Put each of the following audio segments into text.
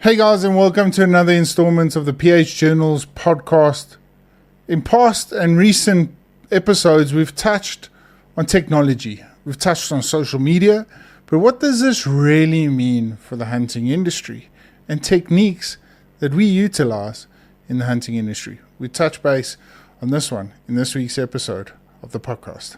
Hey guys, and welcome to another installment of the PH Journals podcast. In past and recent episodes, we've touched on technology. We've touched on social media, but what does this really mean for the hunting industry and techniques that we utilize in the hunting industry? We touch base on this one in this week's episode of the podcast.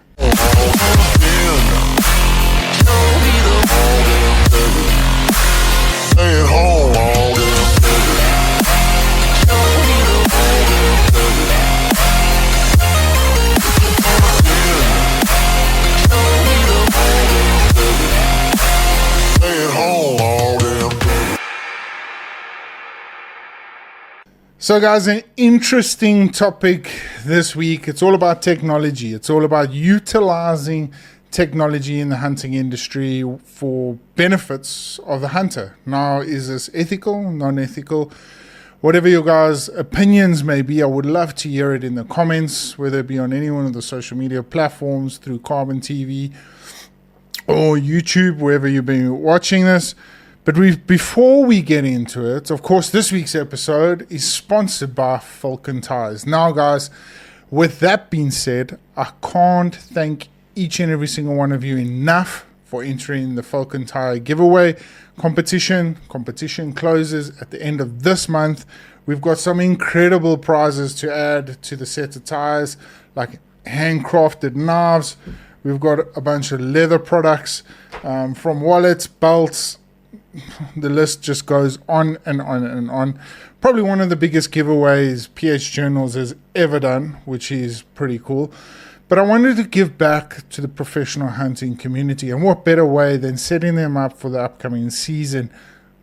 So guys, an interesting topic this week. It's all about technology. It's all about utilizing technology in the hunting industry for benefits of the hunter. Now, is this ethical, non-ethical? Whatever your guys' opinions may be, I would love to hear it in the comments, whether it be on any one of the social media platforms, through Carbon TV or YouTube, wherever you've been watching this. But before we get into it, of course, this week's episode is sponsored by Falcon Tires. Now, guys, with that being said, I can't thank each and every single one of you enough for entering the Falcon Tire giveaway competition. Competition closes at the end of this month. We've got some incredible prizes to add to the set of tires, like handcrafted knives. We've got a bunch of leather products, from wallets, belts. The list just goes on and on and on. Probably one of the biggest giveaways PH Journals has ever done, which is pretty cool. But I wanted to give back to the professional hunting community, and what better way than setting them up for the upcoming season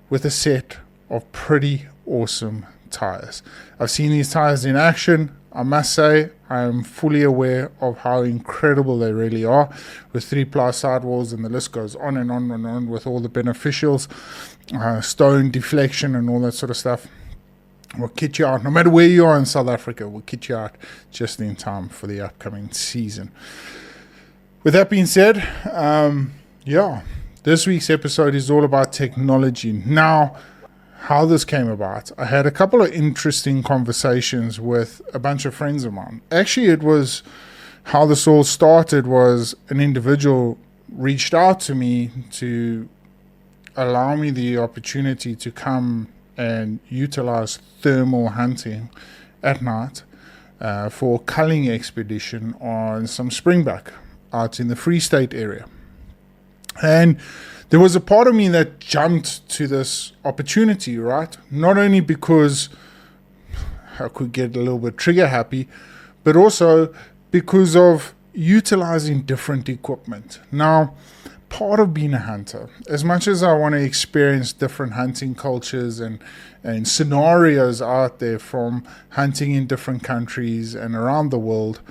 with a set of pretty awesome tires. I've seen these tires in action. I must say, I am fully aware of how incredible they really are, with 3-ply sidewalls, and the list goes on and on and on with all the beneficials, stone deflection and all that sort of stuff. We'll kit you out, no matter where you are in South Africa, we'll kit you out just in time for the upcoming season. With that being said, this week's episode is all about technology. Now, how this came about, I had a couple of interesting conversations with a bunch of friends of mine. Actually, it was how this all started was an individual reached out to me to allow me the opportunity to come and utilize thermal hunting at night for a culling expedition on some springbuck out in the Free State area. And there was a part of me that jumped to this opportunity, right? Not only because I could get a little bit trigger happy, but also because of utilizing different equipment. Now, part of being a hunter, as much as I want to experience different hunting cultures and scenarios out there from hunting in different countries and around the world,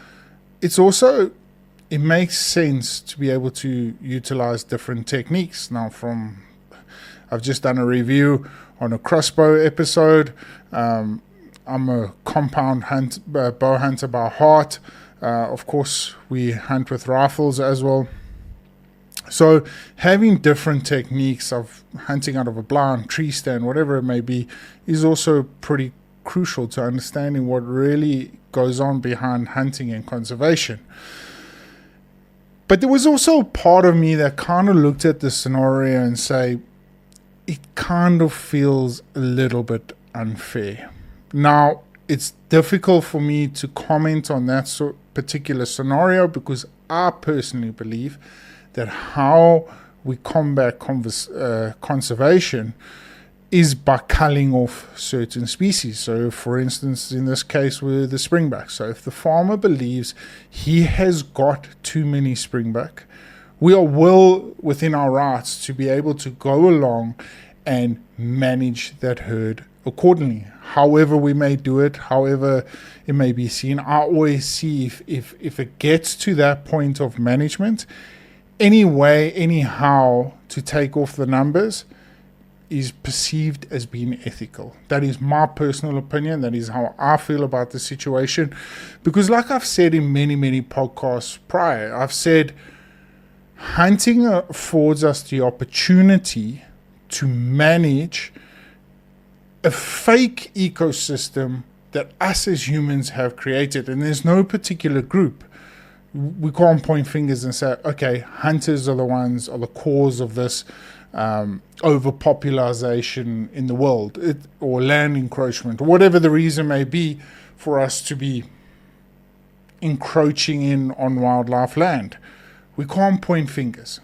it makes sense to be able to utilize different techniques. Now, I've just done a review on a crossbow episode. I'm a compound bow hunter by heart. Of course, we hunt with rifles as well. So having different techniques of hunting out of a blind, tree stand, whatever it may be, is also pretty crucial to understanding what really goes on behind hunting and conservation. But there was also a part of me that kind of looked at the scenario and say, it kind of feels a little bit unfair. Now, it's difficult for me to comment on that particular scenario because I personally believe that how we combat conservation is by culling off certain species. So, for instance, in this case with the springbuck. So if the farmer believes he has got too many springbuck, we are well within our rights to be able to go along and manage that herd accordingly. However we may do it, however it may be seen, I always see if it gets to that point of management, any way, anyhow to take off the numbers is perceived as being ethical. That is my personal opinion. That is how I feel about the situation. Because like I've said in many, many podcasts prior, I've said hunting affords us the opportunity to manage a fake ecosystem that us as humans have created, and there's no particular group. We can't point fingers and say, okay, hunters are the cause of this overpopulation in the world, or land encroachment, or whatever the reason may be for us to be encroaching in on wildlife land. We can't point fingers.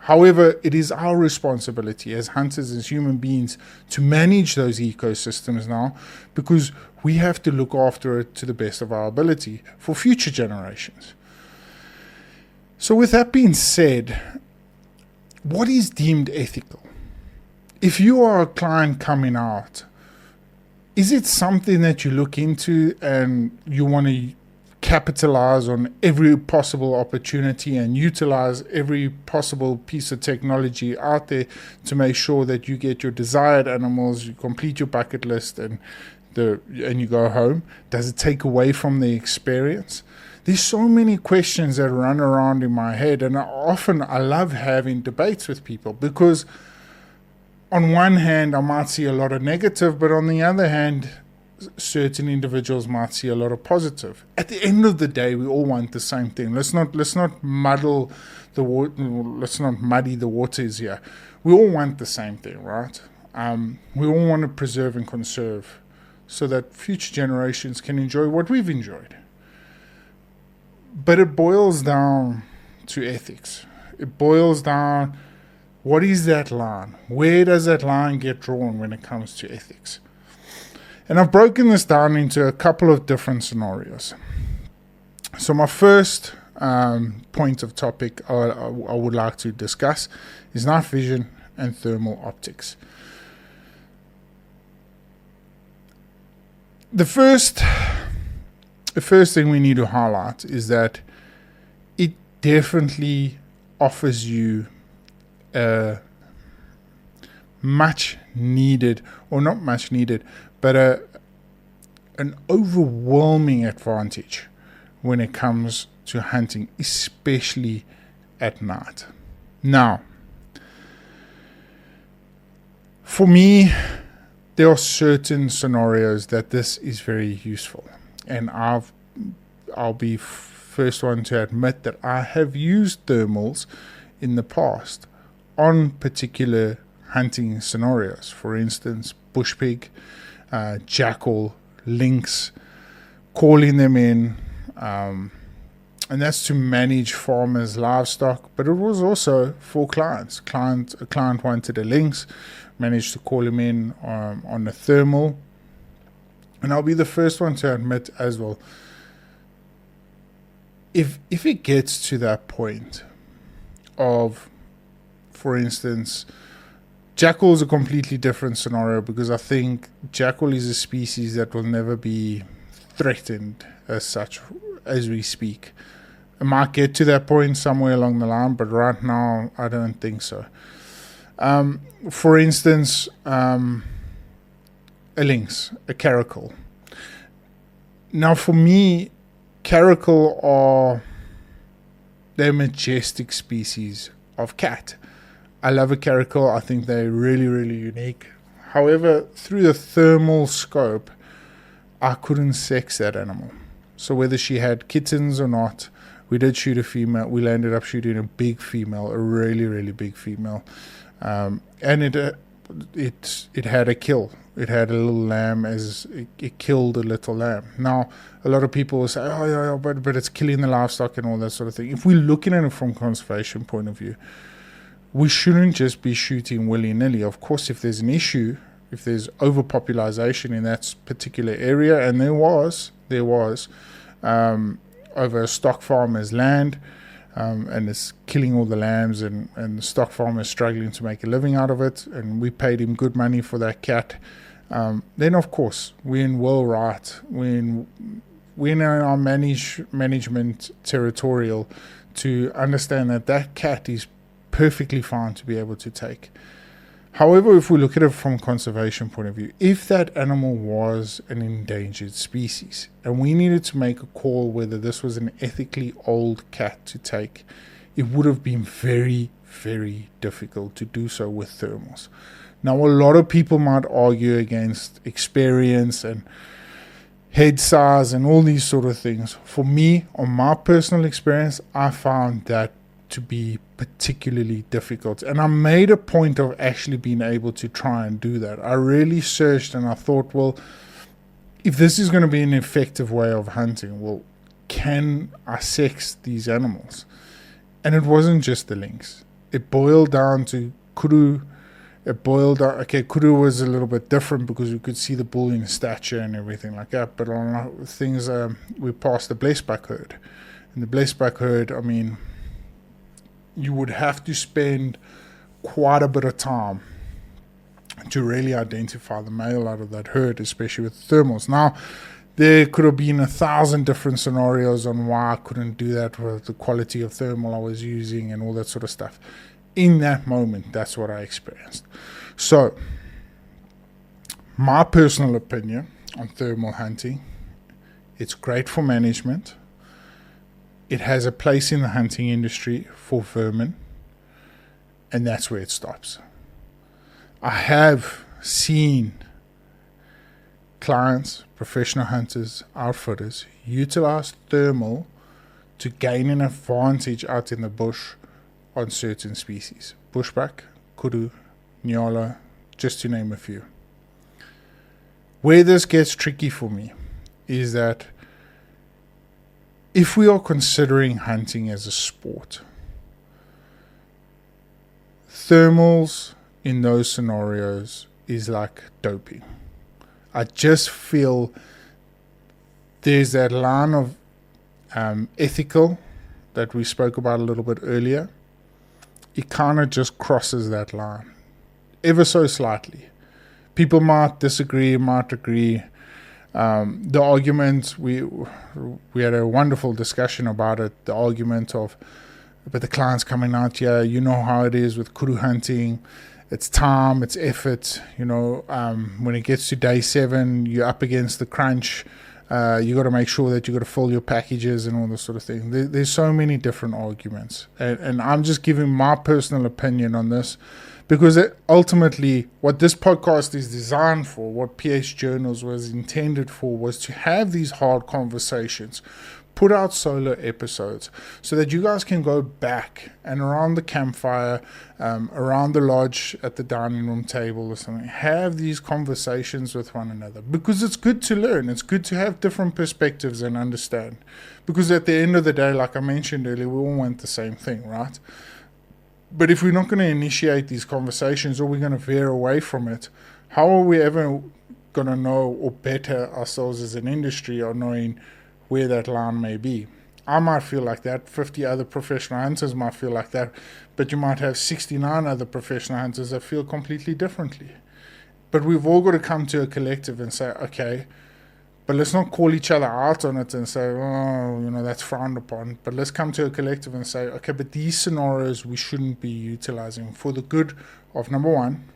However, it is our responsibility as hunters, as human beings, to manage those ecosystems now, because we have to look after it to the best of our ability for future generations. So with that being said, what is deemed ethical? If you are a client coming out, is it something that you look into and you want to capitalize on every possible opportunity and utilize every possible piece of technology out there to make sure that you get your desired animals, you complete your bucket list, and you go home? Does it take away from the experience? There's so many questions that run around in my head, and I love having debates with people, because on one hand I might see a lot of negative, but on the other hand certain individuals might see a lot of positive. At the end of the day, we all want the same thing. Let's not muddy the waters here. We all want the same thing, right? We all want to preserve and conserve so that future generations can enjoy what we've enjoyed. But it boils down to ethics. It boils down, what is that line? Where does that line get drawn when it comes to ethics? And I've broken this down into a couple of different scenarios. So my first point of topic I would like to discuss is night vision and thermal optics. The first thing we need to highlight is that it definitely offers you a much needed, or not much needed, but an overwhelming advantage when it comes to hunting, especially at night. Now, for me, there are certain scenarios that this is very useful, and I'll be first one to admit that I have used thermals in the past on particular hunting scenarios. For instance, bush pig, jackal, lynx, calling them in, and that's to manage farmers' livestock, but it was also for clients. A client wanted a lynx, managed to call him in on a thermal, and I'll be the first one to admit as well, if it gets to that point of, for instance, jackal is a completely different scenario, because I think jackal is a species that will never be threatened as such as we speak. It might get to that point somewhere along the line, but right now I don't think so. For instance, a lynx, a caracal. Now for me, caracal they're majestic species of cat. I love a caracal. I think they're really, really unique. However, through the thermal scope, I couldn't sex that animal. So whether she had kittens or not, we did shoot a female. We ended up shooting a big female, a really, really big female, and it had a kill. It had a little lamb, as it killed a little lamb. Now, a lot of people will say, oh yeah, but it's killing the livestock and all that sort of thing. If we're looking at it from conservation point of view, we shouldn't just be shooting willy-nilly. Of course, if there's an issue, if there's overpopulation in that particular area, and there was over a stock farmer's land, and it's killing all the lambs, and the stock farmer is struggling to make a living out of it, and we paid him good money for that cat, then of course we're in well right, we're in our management territorial to understand that cat is perfectly fine to be able to take. However, if we look at it from conservation point of view, if that animal was an endangered species and we needed to make a call whether this was an ethically old cat to take, it would have been very, very difficult to do so with thermals. Now, a lot of people might argue against experience and head size and all these sort of things. For me, on my personal experience, I found that to be particularly difficult. And I made a point of actually being able to try and do that. I really searched and I thought, well, if this is going to be an effective way of hunting, well, can I sex these animals? And it wasn't just the lynx. It boiled down to kudu. Kudu was a little bit different because we could see the bull in stature and everything like that. But on things, we passed the blazeback herd. And the blazeback herd, I mean, you would have to spend quite a bit of time to really identify the male out of that herd, especially with thermals. Now, there could have been 1,000 different scenarios on why I couldn't do that with the quality of thermal I was using and all that sort of stuff. In that moment, that's what I experienced. So, my personal opinion on thermal hunting, it's great for management. It has a place in the hunting industry for vermin, and that's where it stops. I have seen clients, professional hunters, outfitters utilize thermal to gain an advantage out in the bush on certain species. Bushback, kudu, nyala, just to name a few. Where this gets tricky for me is that if we are considering hunting as a sport, thermals in those scenarios is like doping. I just feel there's that line of ethical that we spoke about a little bit earlier. It kind of just crosses that line ever so slightly. People might disagree, might agree. The argument, we had a wonderful discussion about it, the argument of, but the client's coming out here, you know how it is with kudu hunting, it's time, it's effort, when it gets to day 7, you're up against the crunch, you got to make sure that you got to fill your packages and all this sort of thing. There's so many different arguments, and I'm just giving my personal opinion on this, because ultimately what this podcast is designed for, what PH Journals was intended for, was to have these hard conversations, put out solo episodes so that you guys can go back and around the campfire, around the lodge at the dining room table or something, have these conversations with one another, because it's good to learn. It's good to have different perspectives and understand, because at the end of the day, like I mentioned earlier, we all want the same thing, right? But if we're not going to initiate these conversations, or we're going to veer away from it, how are we ever going to know or better ourselves as an industry, or knowing where that line may be? I might feel like that, 50 other professional hunters might feel like that, but you might have 69 other professional hunters that feel completely differently. But we've all got to come to a collective and say, okay, but let's not call each other out on it and say, oh, that's frowned upon. But let's come to a collective and say, okay, but these scenarios we shouldn't be utilizing for the good of, number one,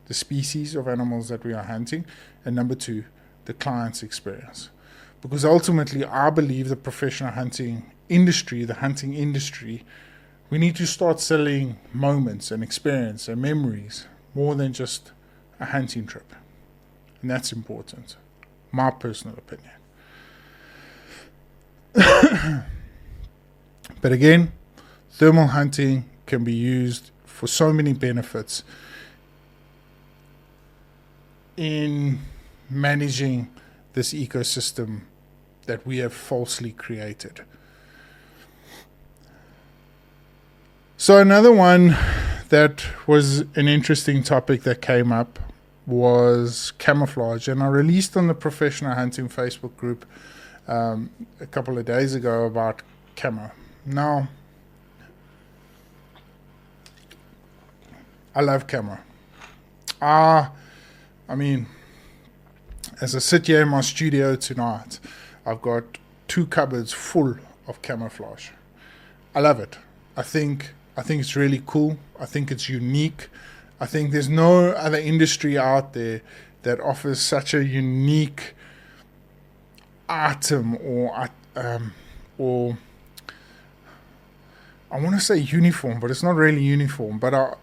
the species of animals that we are hunting, and number two, the client's experience. Because ultimately, I believe the professional hunting industry, the hunting industry, we need to start selling moments and experience and memories more than just a hunting trip. And that's important. My personal opinion. But again, thermal hunting can be used for so many benefits in managing this ecosystem that we have falsely created. So another one that was an interesting topic that came up was camouflage, and I released on the Professional Hunting Facebook group a couple of days ago about camo. Now, I love camo. I mean, as I sit here in my studio tonight, I've got 2 cupboards full of camouflage. I love it. I think it's really cool. I think it's unique. I think there's no other industry out there that offers such a unique item, or I want to say uniform, but it's not really uniform, but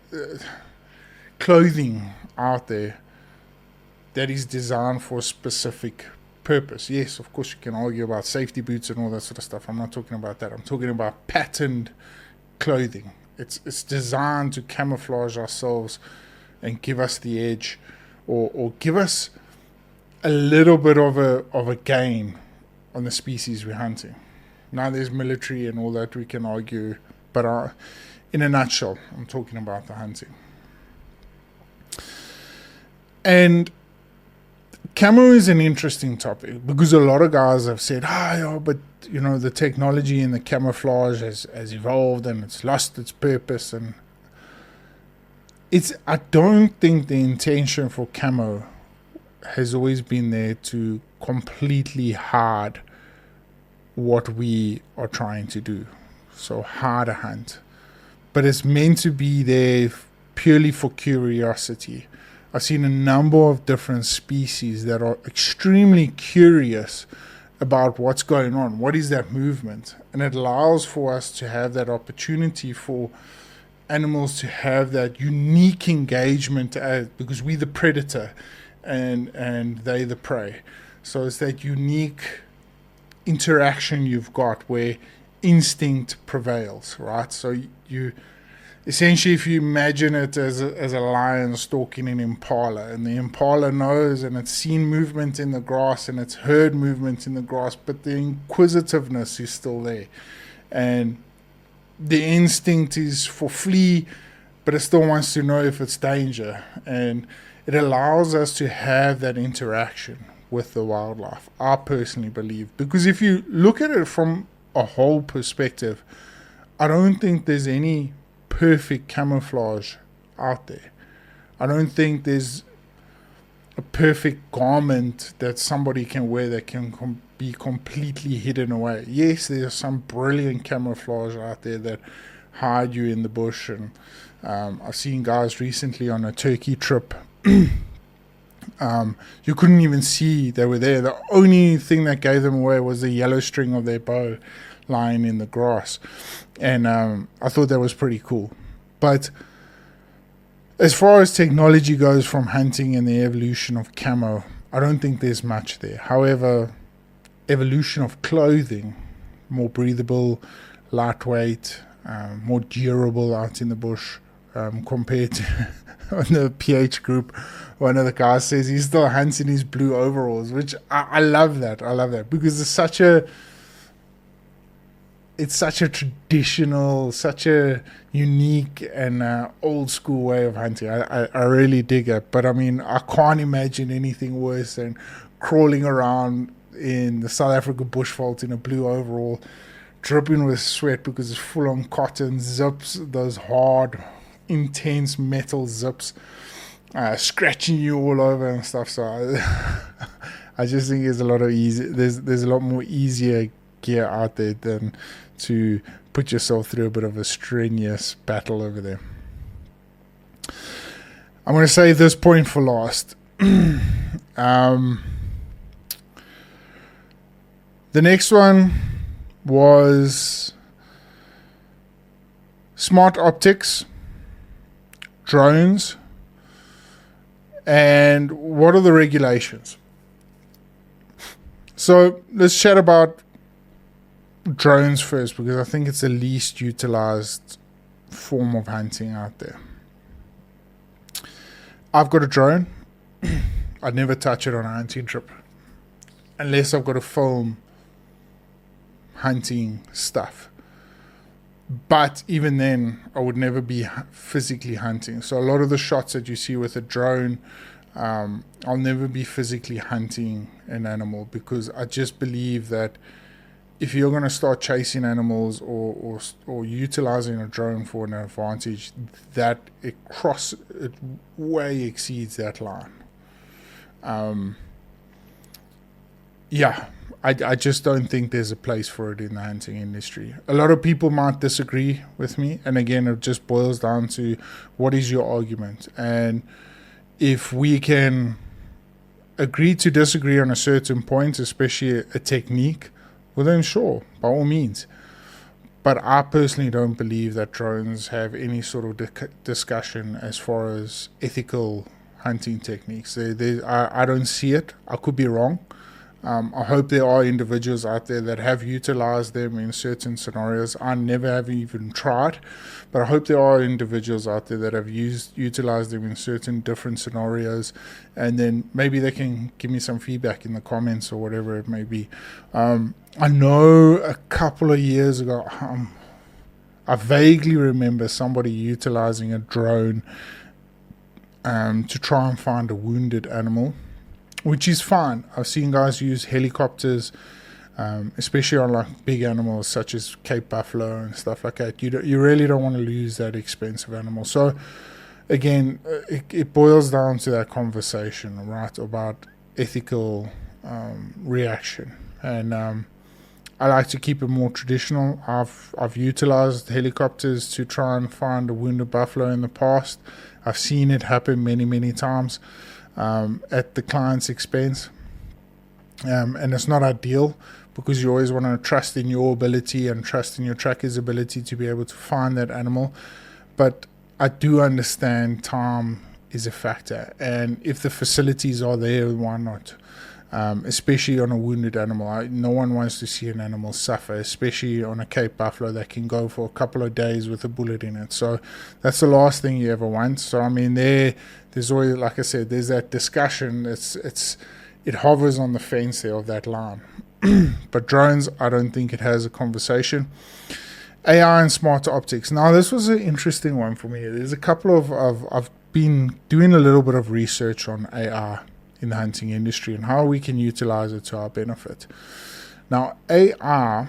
clothing out there that is designed for a specific purpose. Yes, of course, you can argue about safety boots and all that sort of stuff. I'm not talking about that. I'm talking about patterned clothing. It's designed to camouflage ourselves and give us the edge, or give us a little bit of a gain on the species we're hunting. Now there's military and all that we can argue, but in a nutshell, I'm talking about the hunting. And camo is an interesting topic because a lot of guys have said, but the technology in the camouflage has evolved and it's lost its purpose. And I don't think the intention for camo has always been there to completely hide what we are trying to do. So hard a hunt. But it's meant to be there purely for curiosity. I've seen a number of different species that are extremely curious about what's going on. What is that movement? And it allows for us to have that opportunity for animals to have that unique engagement because we're the predator and they the prey. So it's that unique interaction you've got where instinct prevails, right? So you essentially, if you imagine it as a lion stalking an impala, and the impala knows and it's seen movement in the grass and it's heard movement in the grass, but the inquisitiveness is still there. And the instinct is for flee, but it still wants to know if it's danger. And it allows us to have that interaction with the wildlife, I personally believe. Because if you look at it from a whole perspective, I don't think there's any perfect camouflage out there. I don't think there's a perfect garment that somebody can wear that can be completely hidden away. Yes, there's some brilliant camouflage out there that hide you in the bush, and I've seen guys recently on a turkey trip. You couldn't even see they were there. The only thing that gave them away was the yellow string of their bow lying in the grass. And I thought that was pretty cool. But as far as technology goes from hunting and the evolution of camo, I don't think there's much there. However, evolution of clothing, more breathable, lightweight, more durable out in the bush, compared to on the PH group, one of the guys says he still hunts in his blue overalls, which I love that. I love that because it's such a traditional, such a unique and old school way of hunting. I really dig it. But I mean, I can't imagine anything worse than crawling around in the South African bushveld in a blue overall, dripping with sweat because it's full on cotton, zips, those hard, intense metal zips, scratching you all over and stuff. So I just think there's a lot of there's a lot more easier gear out there than to put yourself through a bit of a strenuous battle over there. I'm going to say this point for last. The next one was smart optics, drones, and what are the regulations? So let's chat about drones first, because I think it's the least utilized form of hunting out there. I've got a drone. I'd never touch it on a hunting trip unless I've got to film hunting stuff. But even then, I would never be physically hunting. So a lot of the shots that you see with a drone, I'll never be physically hunting an animal, because I just believe that if you're going to start chasing animals or utilizing a drone for an advantage, that it way exceeds that line. I just don't think there's a place for it in the hunting industry. A lot of people might disagree with me, and again, it just boils down to what is your argument. And if we can agree to disagree on a certain point, especially a technique, well then sure, by all means. But I personally don't believe that drones have any sort of discussion as far as ethical hunting techniques. I don't see it. I could be wrong. I hope there are individuals out there that have utilized them in certain scenarios. I never have even tried, but I hope there are individuals out there that have utilized them in certain different scenarios, and then maybe they can give me some feedback in the comments or whatever it may be. I know a couple of years ago, I vaguely remember somebody utilizing a drone to try and find a wounded animal, which is fine. I've seen guys use helicopters, especially on like big animals such as Cape buffalo and stuff like that. You really don't want to lose that expensive animal. So again, it boils down to that conversation, right, about ethical reaction. And I like to keep it more traditional. I've utilized helicopters to try and find a wounded buffalo in the past. I've seen it happen many times. At the client's expense, and it's not ideal, because you always want to trust in your ability and trust in your tracker's ability to be able to find that animal. But I do understand time is a factor, and if the facilities are there, why not? Especially on a wounded animal. No one wants to see an animal suffer, especially on a Cape buffalo that can go for a couple of days with a bullet in it. So that's the last thing you ever want. So I mean, there's always, like I said, there's that discussion. It hovers on the fence there of that line. But drones, I don't think it has a conversation. AI and smart optics. Now, this was an interesting one for me. There's a couple of I've been doing a little bit of research on AI in the hunting industry and how we can utilize it to our benefit. Now, AI,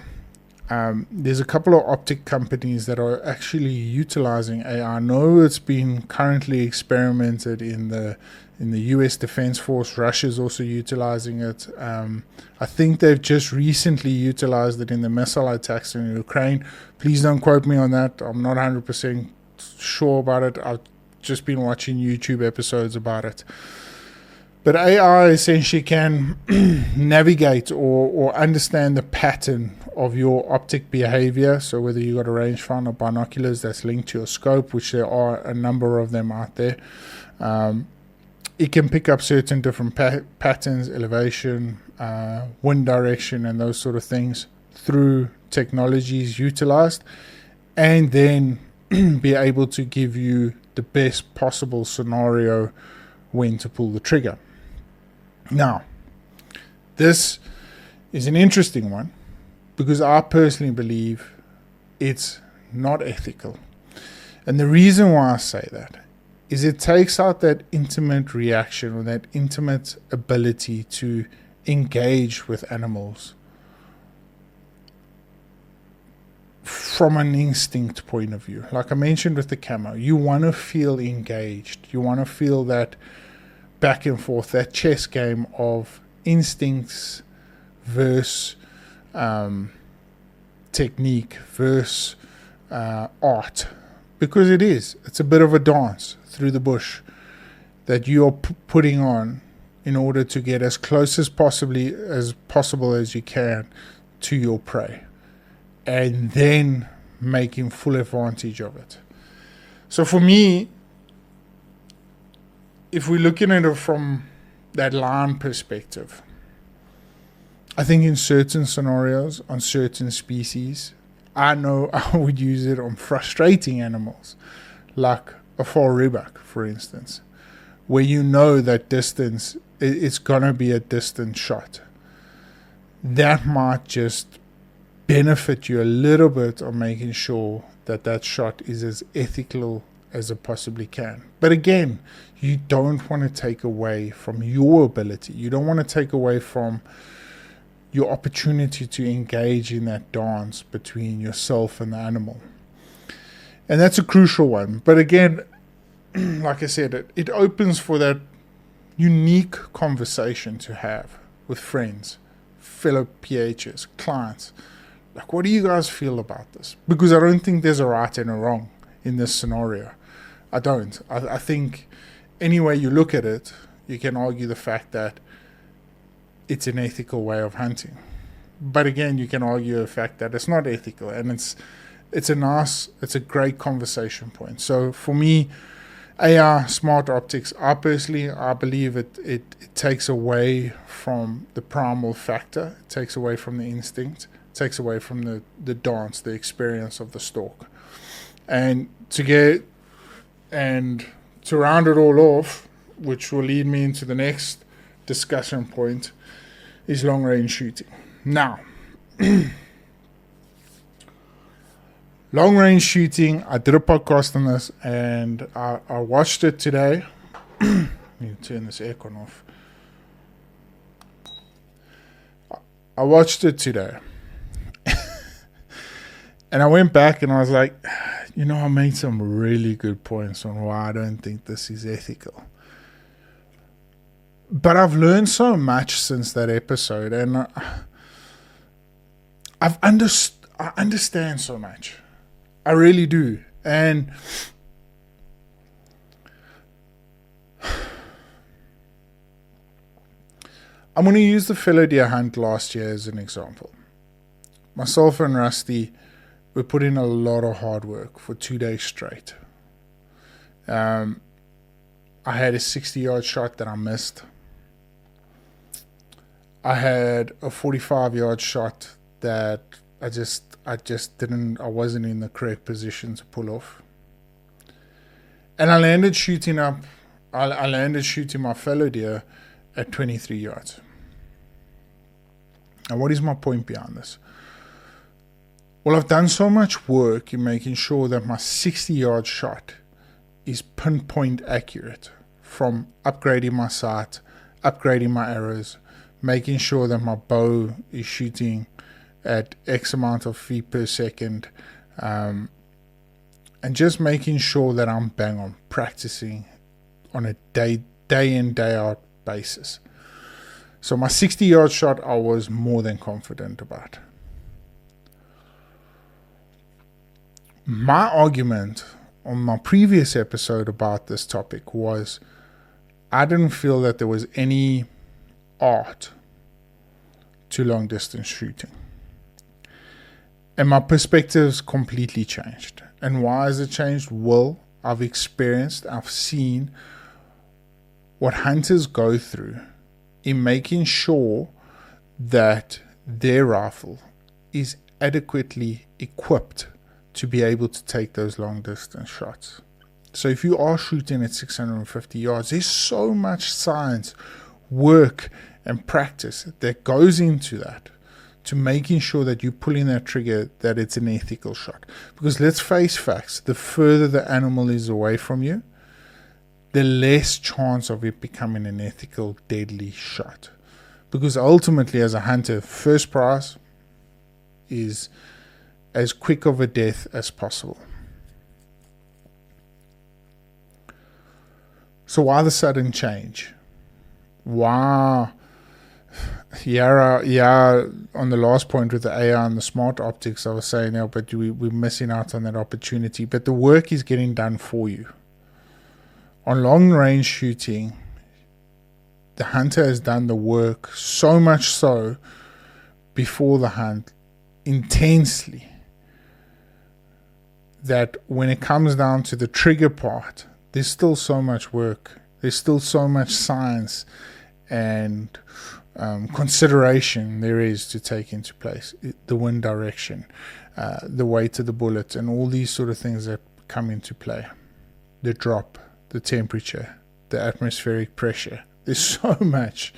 there's a couple of optic companies that are actually utilizing AI. I know it's been currently experimented in the US Defense Force. Russia's also utilizing it. I think they've just recently utilized it in the missile attacks in Ukraine. Please don't quote me on that. I'm not 100% sure about it. I've just been watching YouTube episodes about it. But AI essentially can navigate or understand the pattern of your optic behavior. So whether you got a rangefinder or binoculars that's linked to your scope, which there are a number of them out there, it can pick up certain different patterns, elevation, wind direction, and those sort of things through technologies utilized, and then be able to give you the best possible scenario when to pull the trigger. Now, this is an interesting one because I personally believe it's not ethical. And the reason why I say that is it takes out that intimate reaction or that intimate ability to engage with animals from an instinct point of view. Like I mentioned with the camo, you want to feel engaged. You want to feel that back and forth, that chess game of instincts versus technique versus art, because it's a bit of a dance through the bush that you're putting on in order to get as close as possible as you can to your prey, and then making full advantage of it. So for me, if we're looking at it from that line perspective, I think in certain scenarios, on certain species, I know I would use it on frustrating animals, like a fall rheabuck, for instance, where you know that distance, it's going to be a distant shot. That might just benefit you a little bit on making sure that that shot is as ethical as it possibly can. But again, you don't want to take away from your ability. You don't want to take away from your opportunity to engage in that dance between yourself and the animal. And that's a crucial one. But again, like I said, it opens for that unique conversation to have with friends, fellow PHs, clients. Like, what do you guys feel about this? Because I don't think there's a right and a wrong in this scenario. I don't. I think any way you look at it, you can argue the fact that it's an ethical way of hunting. But again, you can argue the fact that it's not ethical, and it's a great conversation point. So for me, AR, smart optics, I believe it takes away from the primal factor. It takes away from the instinct. It takes away from the dance, the experience of the stalk. And to round it all off, which will lead me into the next discussion point, is long-range shooting. Now, long-range shooting, I did a podcast on this, and I watched it today. Let me turn this aircon off. I watched it today. And I went back and I was like, I made some really good points on why I don't think this is ethical. But I've learned so much since that episode, and I understand so much. I really do. And I'm going to use the fellow deer hunt last year as an example. Myself and Rusty, we put in a lot of hard work for 2 days straight. I had a 60-yard shot that I missed. I had a 45-yard shot that I wasn't in the correct position to pull off. And I landed shooting my fellow deer at 23 yards. Now, what is my point behind this? Well, I've done so much work in making sure that my 60-yard shot is pinpoint accurate, from upgrading my sight, upgrading my arrows, making sure that my bow is shooting at X amount of feet per second, and just making sure that I'm bang on, practicing on a day in, day out basis. So my 60-yard shot, I was more than confident about. My argument on my previous episode about this topic was I didn't feel that there was any art to long distance shooting. And my perspective's completely changed. And why has it changed? Well, I've seen what hunters go through in making sure that their rifle is adequately equipped to be able to take those long distance shots. So if you are shooting at 650 yards, there's so much science, work, and practice that goes into that, to making sure that you're pulling that trigger, that it's an ethical shot. Because let's face facts, the further the animal is away from you, the less chance of it becoming an ethical, deadly shot. Because ultimately, as a hunter, first prize is as quick of a death as possible. So why the sudden change? Why? Yeah, on the last point with the AR and the smart optics, I was saying, but we're missing out on that opportunity. But the work is getting done for you. On long range shooting, the hunter has done the work so much so before the hunt, intensely, that when it comes down to the trigger part, there's still so much work. There's still so much science and consideration there is to take into place. The wind direction, the weight of the bullet, and all these sort of things that come into play. The drop, the temperature, the atmospheric pressure. There's so much.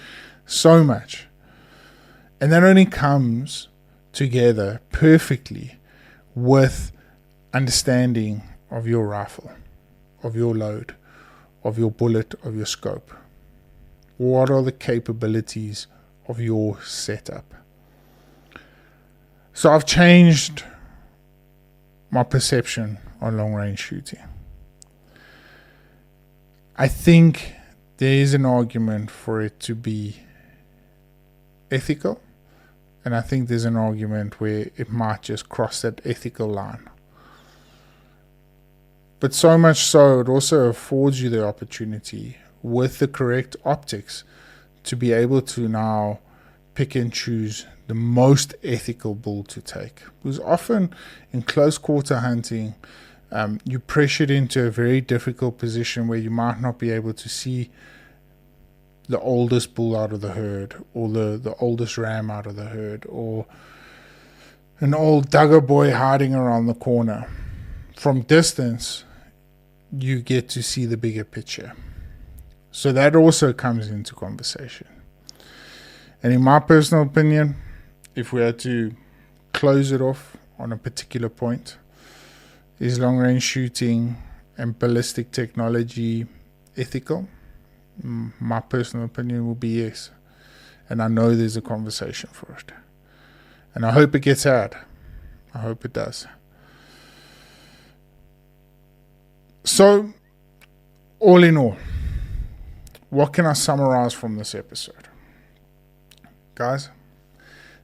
And that only comes together perfectly with understanding of your rifle, of your load, of your bullet, of your scope. What are the capabilities of your setup? So I've changed my perception on long range shooting. I think there is an argument for it to be ethical, and I think there's an argument where it might just cross that ethical line. But so much so, it also affords you the opportunity with the correct optics to be able to now pick and choose the most ethical bull to take. Because often in close quarter hunting, You're pressured into a very difficult position where you might not be able to see the oldest bull out of the herd, or the oldest ram out of the herd, or an old dugger boy hiding around the corner. From distance, you get to see the bigger picture. So that also comes into conversation. And in my personal opinion, if we had to close it off on a particular point, is long-range shooting and ballistic technology ethical? My personal opinion will be yes. And I know there's a conversation for it. And I hope it gets had. I hope it does. So, all in all, what can I summarize from this episode? Guys,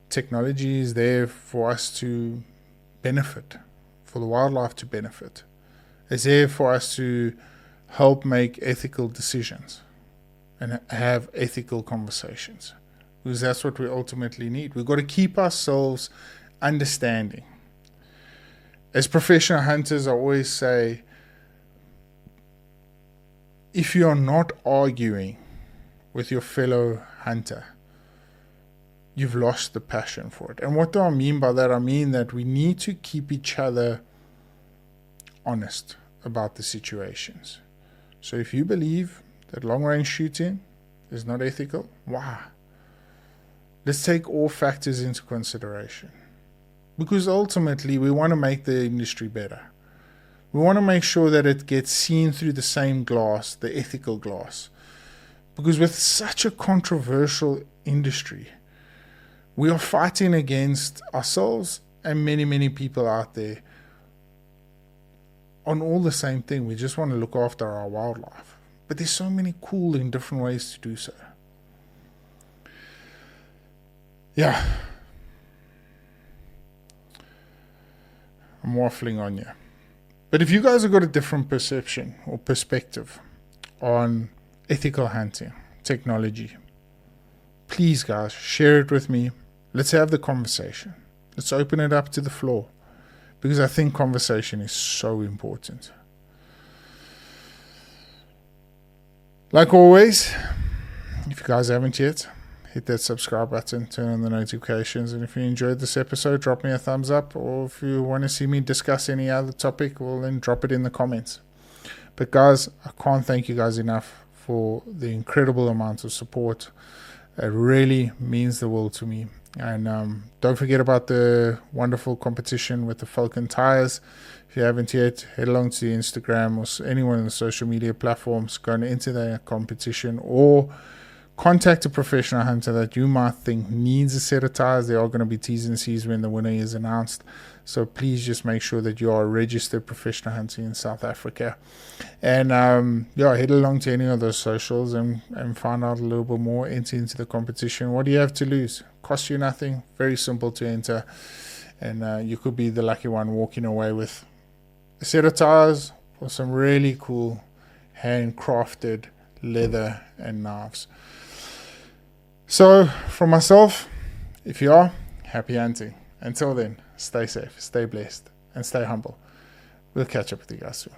technology is there for us to benefit, for the wildlife to benefit. It's there for us to help make ethical decisions and have ethical conversations, because that's what we ultimately need. We've got to keep ourselves understanding. As professional hunters, I always say, if you are not arguing with your fellow hunter, you've lost the passion for it. And what do I mean by that? I mean that we need to keep each other honest about the situations. So if you believe that long-range shooting is not ethical, why? Let's take all factors into consideration. Because ultimately, we want to make the industry better. We want to make sure that it gets seen through the same glass, the ethical glass. Because with such a controversial industry, we are fighting against ourselves and many, many people out there on all the same thing. We just want to look after our wildlife. But there's so many cool and different ways to do so. Yeah. I'm waffling on you. But if you guys have got a different perception or perspective on ethical hunting, technology, please guys, share it with me. Let's have the conversation. Let's open it up to the floor, because I think conversation is so important. Like always, if you guys haven't yet, hit that subscribe button, turn on the notifications, and if you enjoyed this episode, drop me a thumbs up, or if you want to see me discuss any other topic, well, then drop it in the comments. But guys, I can't thank you guys enough for the incredible amount of support. It really means the world to me. And don't forget about the wonderful competition with the Falcon tires. If you haven't yet, head along to the Instagram or anyone on the social media platforms, go and enter the competition, or contact a professional hunter that you might think needs a set of tires. There are going to be T's and C's when the winner is announced. So please just make sure that you are a registered professional hunter in South Africa. And head along to any of those socials and find out a little bit more. Enter into the competition. What do you have to lose? Cost you nothing. Very simple to enter. And you could be the lucky one walking away with a set of tires or some really cool handcrafted leather and knives. So, from myself, if you are, happy hunting. Until then, stay safe, stay blessed, and stay humble. We'll catch up with you guys soon.